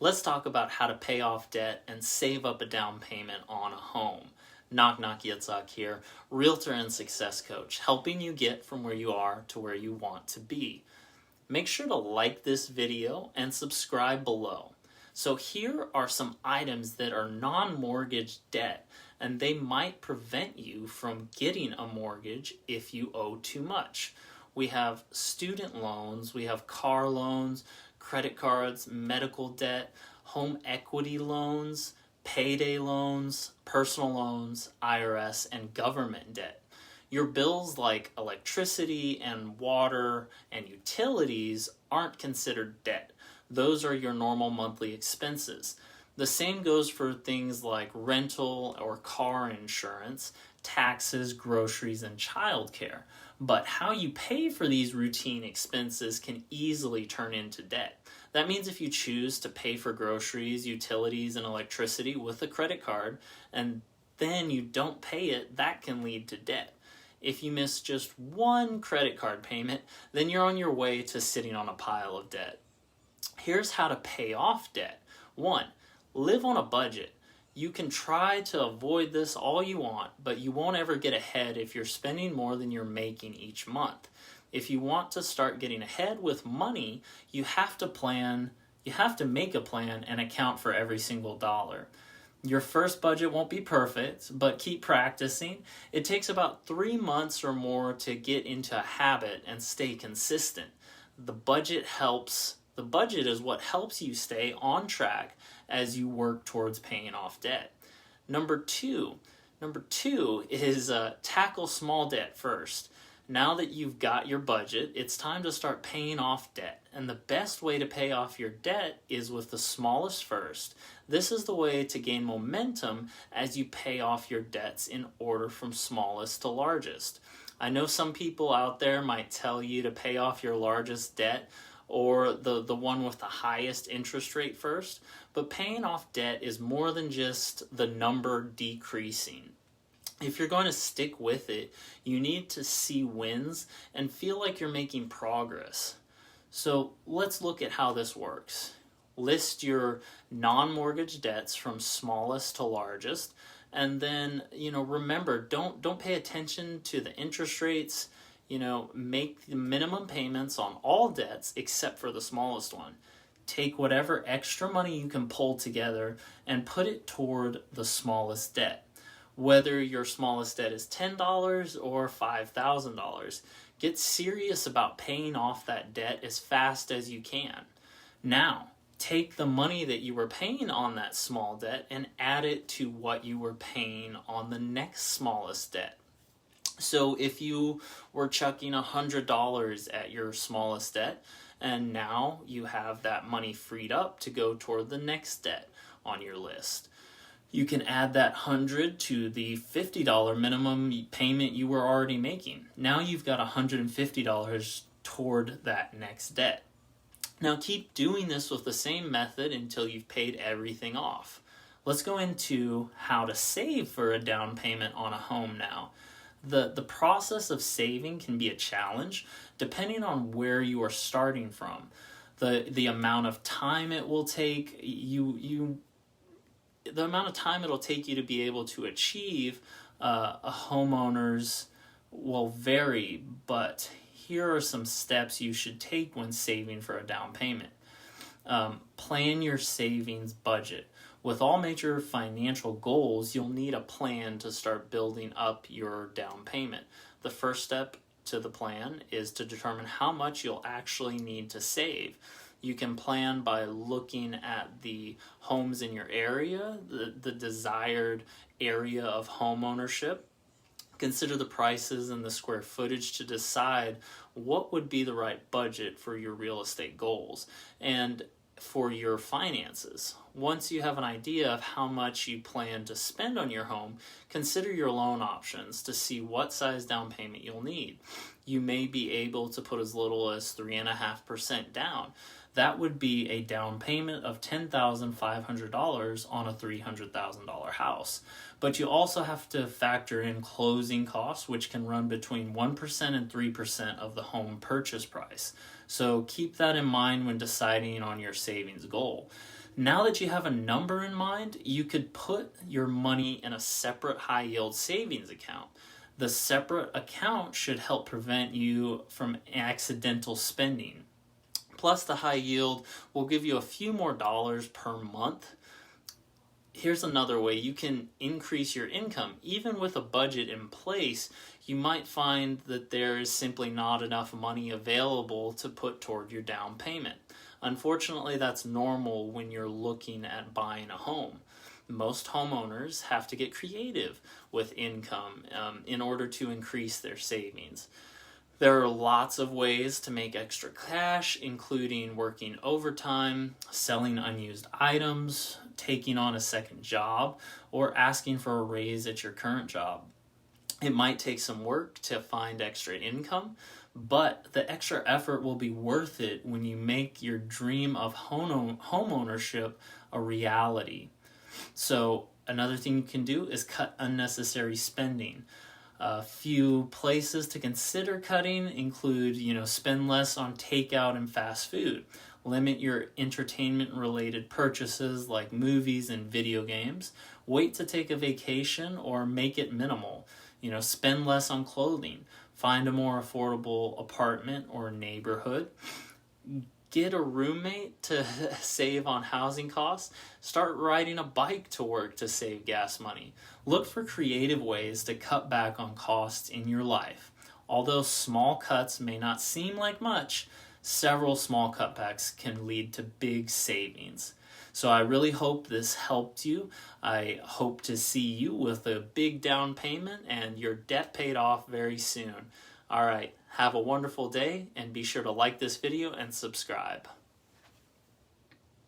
Let's talk about how to pay off debt and save up a down payment on a home. Knock knock, Yitzchak here, Realtor and Success Coach, helping you get from where you are to where you want to be. Make sure to like this video and subscribe below. So here are some items that are non-mortgage debt, and they might prevent you from getting a mortgage if you owe too much. We have student loans, we have car loans, credit cards, medical debt, home equity loans, payday loans, personal loans, IRS, and government debt. Your bills like electricity and water and utilities aren't considered debt. Those are your normal monthly expenses. The same goes for things like rental or car insurance, taxes, groceries, and childcare. But how you pay for these routine expenses can easily turn into debt. That means if you choose to pay for groceries, utilities, and electricity with a credit card, and then you don't pay it, that can lead to debt. If you miss just one credit card payment, then you're on your way to sitting on a pile of debt. Here's how to pay off debt. 1. Live on a budget. You can try to avoid this all you want, but you won't ever get ahead if you're spending more than you're making each month. If you want to start getting ahead with money, you have to make a plan and account for every single dollar. Your first budget won't be perfect, but keep practicing. It takes about 3 months or more to get into a habit and stay consistent. The budget is what helps you stay on track as you work towards paying off debt. Number two is tackle small debt first. Now that you've got your budget, it's time to start paying off debt. And the best way to pay off your debt is with the smallest first. This is the way to gain momentum as you pay off your debts in order from smallest to largest. I know some people out there might tell you to pay off your largest debt or the one with the highest interest rate first, but paying off debt is more than just the number decreasing. If you're going to stick with it, you need to see wins and feel like you're making progress. So let's look at how this works. List your non-mortgage debts from smallest to largest, and then, remember, don't pay attention to the interest rates. Make the minimum payments on all debts except for the smallest one. Take whatever extra money you can pull together and put it toward the smallest debt. Whether your smallest debt is $10 or $5,000, get serious about paying off that debt as fast as you can. Now, take the money that you were paying on that small debt and add it to what you were paying on the next smallest debt. So if you were chucking $100 at your smallest debt, and now you have that money freed up to go toward the next debt on your list, you can add that $100 to the $50 minimum payment you were already making. Now you've got $150 toward that next debt. Now keep doing this with the same method until you've paid everything off. Let's go into how to save for a down payment on a home now. The process of saving can be a challenge depending on where you are starting from. The amount of time it will take the amount of time it'll take you to be able to achieve a homeowner's will vary, but here are some steps you should take when saving for a down payment. Plan your savings budget. With all major financial goals, you'll need a plan to start building up your down payment. The first step to the plan is to determine how much you'll actually need to save. You can plan by looking at the homes in your area, the desired area of home ownership. Consider the prices and the square footage to decide what would be the right budget for your real estate goals and for your finances. Once you have an idea of how much you plan to spend on your home, consider your loan options to see what size down payment you'll need. You may be able to put as little as 3.5% down. That would be a down payment of $10,500 on a $300,000 house. But you also have to factor in closing costs, which can run between 1% and 3% of the home purchase price. So keep that in mind when deciding on your savings goal. Now that you have a number in mind, you could put your money in a separate high yield savings account. The separate account should help prevent you from accidental spending. Plus, the high yield will give you a few more dollars per month. Here's another way you can increase your income. Even with a budget in place, you might find that there is simply not enough money available to put toward your down payment. Unfortunately, that's normal when you're looking at buying a home. Most homeowners have to get creative with income in order to increase their savings. There are lots of ways to make extra cash, including working overtime, selling unused items, taking on a second job, or asking for a raise at your current job. It might take some work to find extra income, but the extra effort will be worth it when you make your dream of home ownership a reality. So another thing you can do is cut unnecessary spending. A few places to consider cutting include, spend less on takeout and fast food. Limit your entertainment-related purchases like movies and video games. Wait to take a vacation or make it minimal. Spend less on clothing. Find a more affordable apartment or neighborhood. Get a roommate to save on housing costs. Start riding a bike to work to save gas money. Look for creative ways to cut back on costs in your life. Although small cuts may not seem like much, several small cutbacks can lead to big savings. So I really hope this helped you. I hope to see you with a big down payment and your debt paid off very soon. All right, have a wonderful day and be sure to like this video and subscribe.